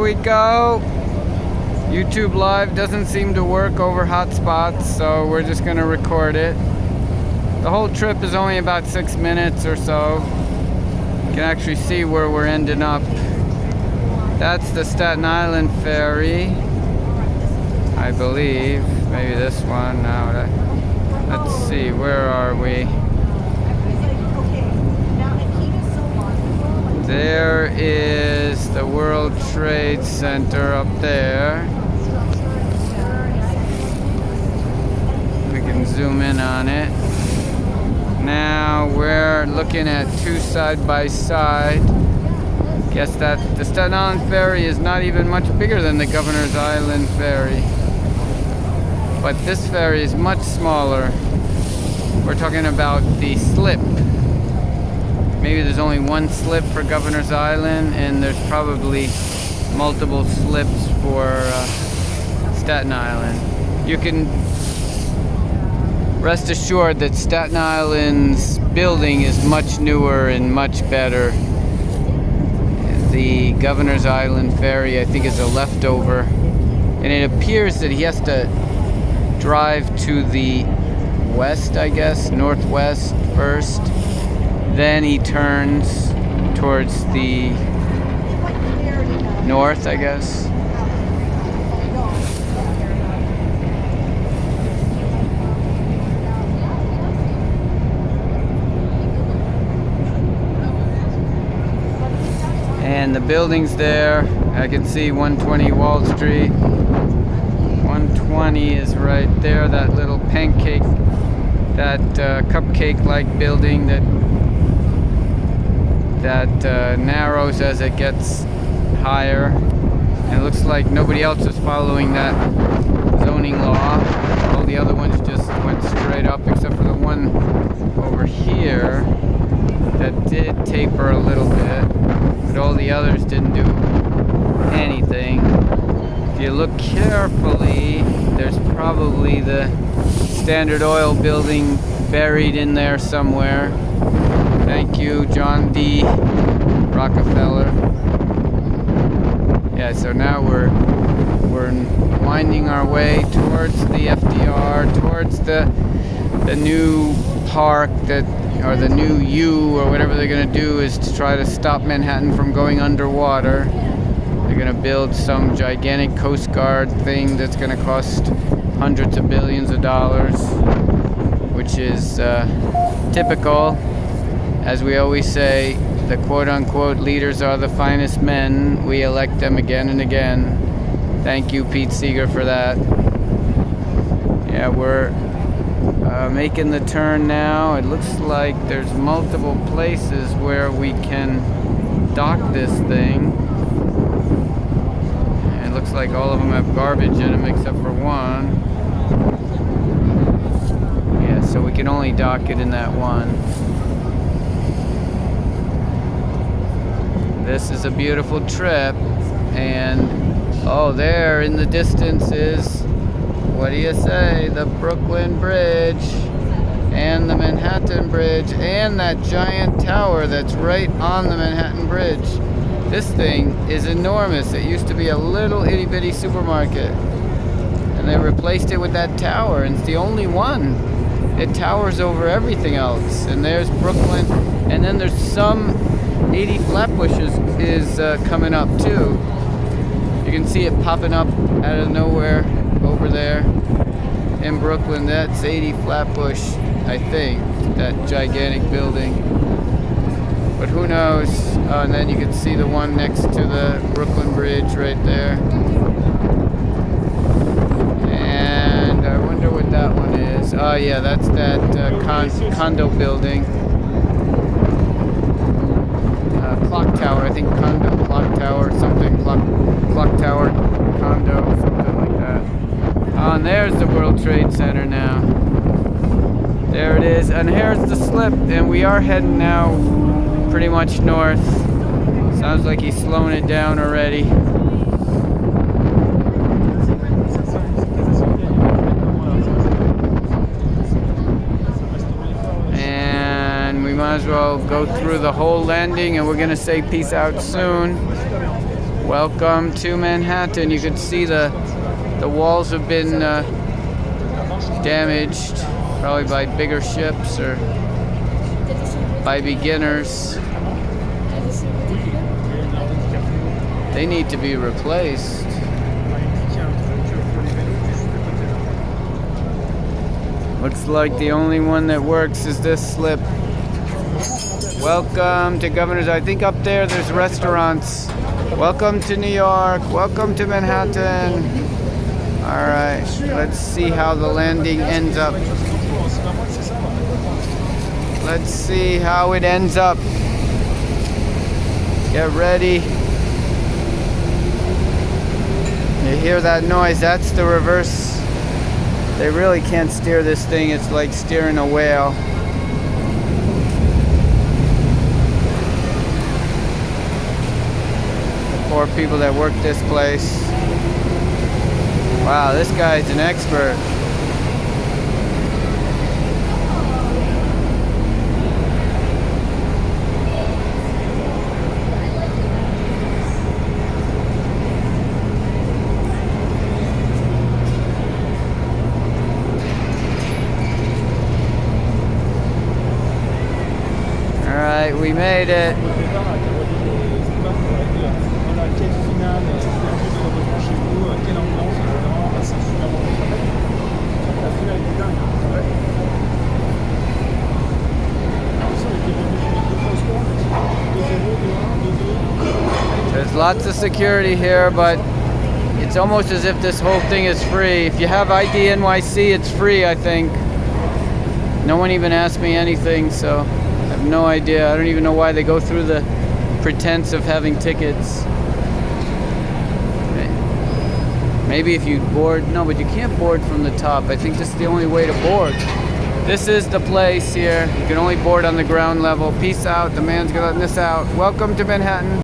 we go. YouTube Live doesn't seem to work over hotspots, so we're just gonna record it. The whole trip is only about 6 minutes or so. You can actually see where we're ending up. That's the Staten Island ferry, I believe. Maybe this one. No, let's see, where are we? There is the World Trade Center up there. We can zoom in on it. Now we're looking at two side by side. Guess that the Staten Island ferry is not even much bigger than the Governor's Island ferry. But this ferry is much smaller. We're talking about the slip. Maybe there's only one slip for Governor's Island, and there's probably multiple slips for Staten Island. You can rest assured that Staten Island's building is much newer and much better. The Governor's Island ferry, I think, is a leftover, and it appears that he has to drive to the west, I guess, northwest first. Then he turns towards the north, I guess. And the buildings there, I can see 120 Wall Street. 120 is right there, that little pancake, that cupcake-like building that narrows as it gets higher. And it looks like nobody else is following that zoning law. All the other ones just went straight up, except for the one over here that did taper a little bit, but all the others didn't do anything. If you look carefully, there's probably the Standard Oil building buried in there somewhere. Thank you, John D. Rockefeller. Yeah, so now we're winding our way towards the FDR, towards the new park or the new U, or whatever they're going to do is to try to stop Manhattan from going underwater. They're going to build some gigantic Coast Guard thing that's going to cost hundreds of billions of dollars, which is typical. As we always say, the quote-unquote leaders are the finest men. We elect them again and again. Thank you, Pete Seeger, for that. Yeah, we're making the turn now. It looks like there's multiple places where we can dock this thing. And it looks like all of them have garbage in them except for one. Yeah, so we can only dock it in that one. This is a beautiful trip, and oh, there in the distance is, what do you say, the Brooklyn Bridge and the Manhattan Bridge and that giant tower that's right on the Manhattan Bridge. This thing is enormous. It used to be a little itty bitty supermarket, and they replaced it with that tower, and it's the only one. It towers over everything else. And there's Brooklyn, and then there's some 80 Flatbush is coming up too. You can see it popping up out of nowhere over there in Brooklyn. That's 80 Flatbush, I think, that gigantic building. But who knows? And then you can see the one next to the Brooklyn Bridge right there. And I wonder what that one is. Oh yeah, that's that condo building. Clock tower, I think condo, clock tower, something, clock tower, condo, something like that. Oh, and there's the World Trade Center now. There it is, and here's the slip, and we are heading now pretty much north. Sounds like he's slowing it down already. And we might as well go through the whole landing, and we're gonna say peace out soon. Welcome to Manhattan. You can see the walls have been damaged, probably by bigger ships or by beginners. They need to be replaced. Looks like the only one that works is this slip. Welcome to Governor's. I think up there's restaurants. Welcome to New York. Welcome to Manhattan. All right, let's see how the landing ends up. Let's see how it ends up. Get ready. You hear that noise? That's the reverse. They really can't steer this thing. It's like steering a whale. Poor people that work this place. Wow, this guy's an expert. All right, we made it. There's lots of security here, but it's almost as if this whole thing is free. If you have ID NYC, it's free, I think. No one even asked me anything, so I have no idea. I don't even know why they go through the pretense of having tickets. Maybe if you board, no, but you can't board from the top. I think this is the only way to board. This is the place here. You can only board on the ground level. Peace out. The man's letting us out. Welcome to Manhattan.